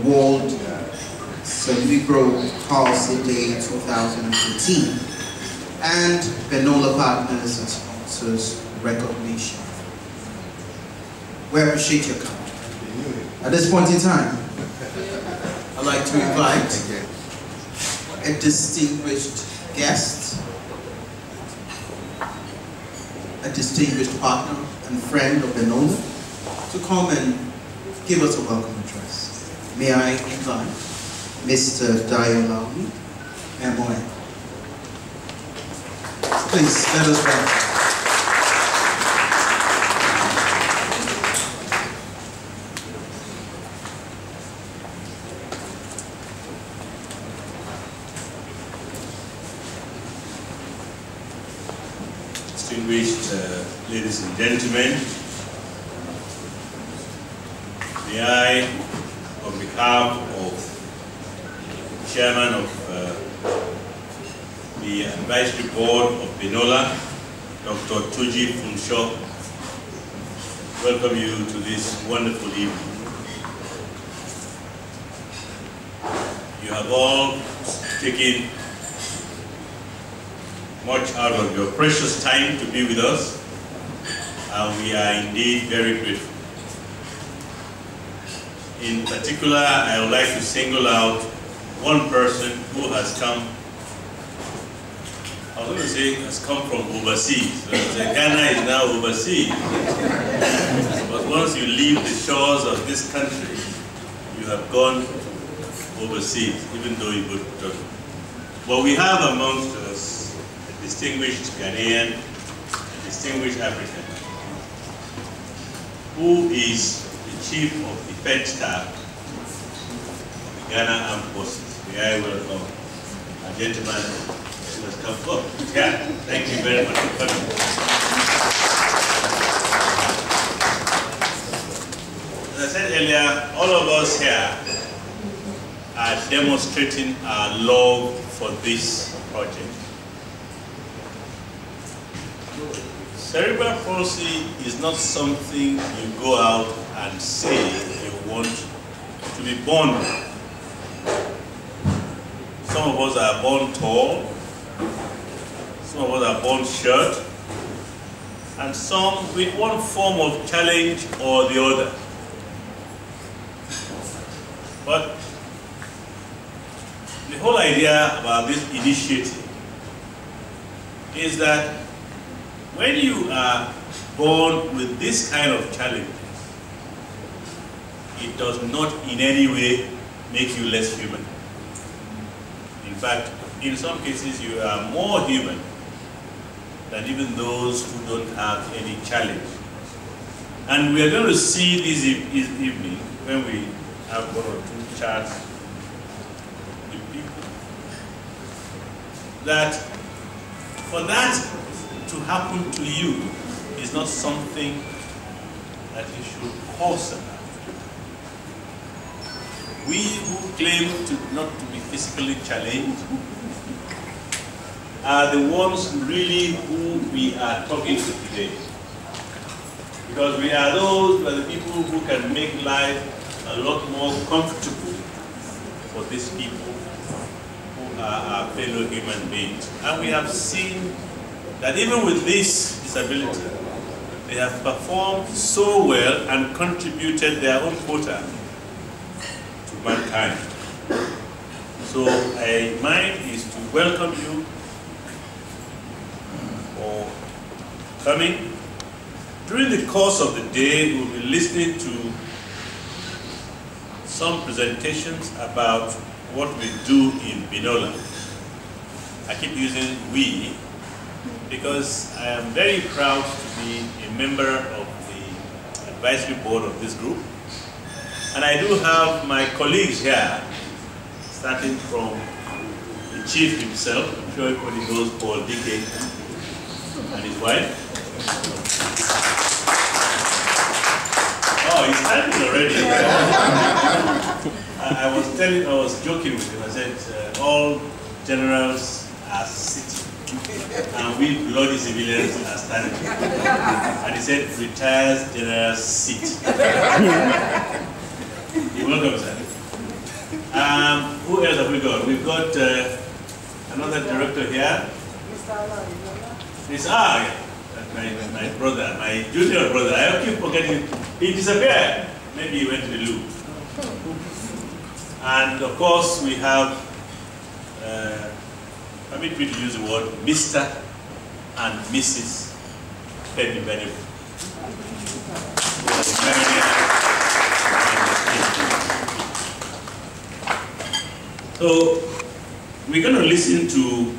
World Cerebral Palsy Day 2015 and Benola Partners and Sponsors recognition. We appreciate your comment. At this point in time, I'd like to invite a distinguished guest, a distinguished partner and friend of Benola, to come and give us a welcome address. May I invite Mr. Dayo Lawuyi, MON. Please, let us welcome. Distinguished ladies and gentlemen, may I, on behalf of the Chairman of the Advisory Board of Benola, Dr. Tuji Funsho, welcome you to this wonderful evening. You have all taken much out of your precious time to be with us, and we are indeed very grateful. In particular, I would like to single out one person who has come, I was going to say has come from overseas. Ghana is now overseas. But once you leave the shores of this country, you have gone overseas, even though you go to Turkey. But we have amongst us distinguished Ghanaian, a distinguished African, who is the Chief of Defense Staff of the Ghana Armed Forces. May I welcome a gentleman who has come forward. Yeah, thank you very much for coming. As I said earlier, all of us here are demonstrating our love for this project. Cerebral palsy is not something you go out and say you want to be born with. Some of us are born tall, some of us are born short, and some with one form of challenge or the other. But the whole idea about this initiative is that when you are born with this kind of challenges, it does not in any way make you less human. In fact, in some cases, you are more human than even those who don't have any challenge. And we are going to see this evening, when we have one or two charts with people, that for that to happen to you is not something that you should cause about. We who claim not to be physically challenged are the ones really who we are talking to today. Because we are the people who can make life a lot more comfortable for these people who are our fellow human beings. And we have seen that even with this disability, they have performed so well and contributed their own quota to mankind. So mine is to welcome you for coming. During the course of the day, we'll be listening to some presentations about what we do in Benola. I keep using we, because I am very proud to be a member of the advisory board of this group. And I do have my colleagues here, starting from the chief himself. I'm sure everybody knows Paul DK and his wife. Oh, he's standing already. I was joking with him. I said, all generals are sitting, and we bloody civilians are standing. And he said, retired generals sit. You're welcome, sir. Who else have we got? We've got another director here. My brother, my junior brother. I keep forgetting. He disappeared. Maybe he went to the loo. And of course, we have, permit me to use the word, Mr. and Mrs. Benola. So, we're going to listen to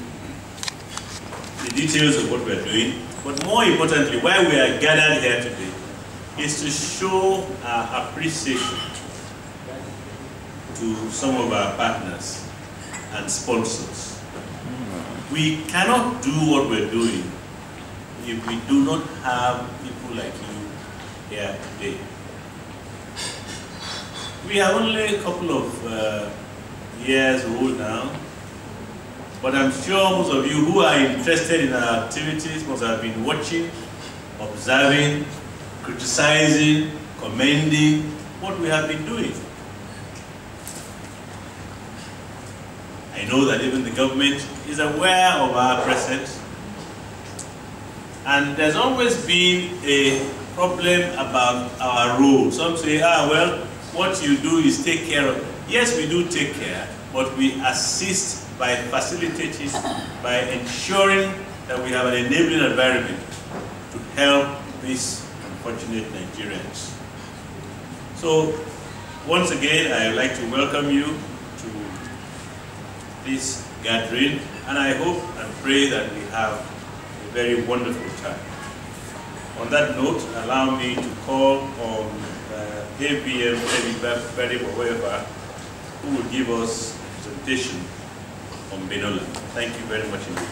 the details of what we're doing, but more importantly, why we are gathered here today is to show our appreciation to some of our partners and sponsors. We cannot do what we're doing if we do not have people like you here today. We are only a couple of years old now, but I'm sure most of you who are interested in our activities must have been watching, observing, criticizing, commending what we have been doing. I know that even the government is aware of our presence, and there's always been a problem about our role. Some say, well, what you do is take care of. Yes, we do take care, but we assist by facilitating, by ensuring that we have an enabling environment to help these unfortunate Nigerians. So, once again, I would like to welcome you to this gathering, and I hope and pray that we have a very wonderful time. On that note, allow me to call on ABM or whoever who will give us a presentation on Benola. Thank you very much indeed.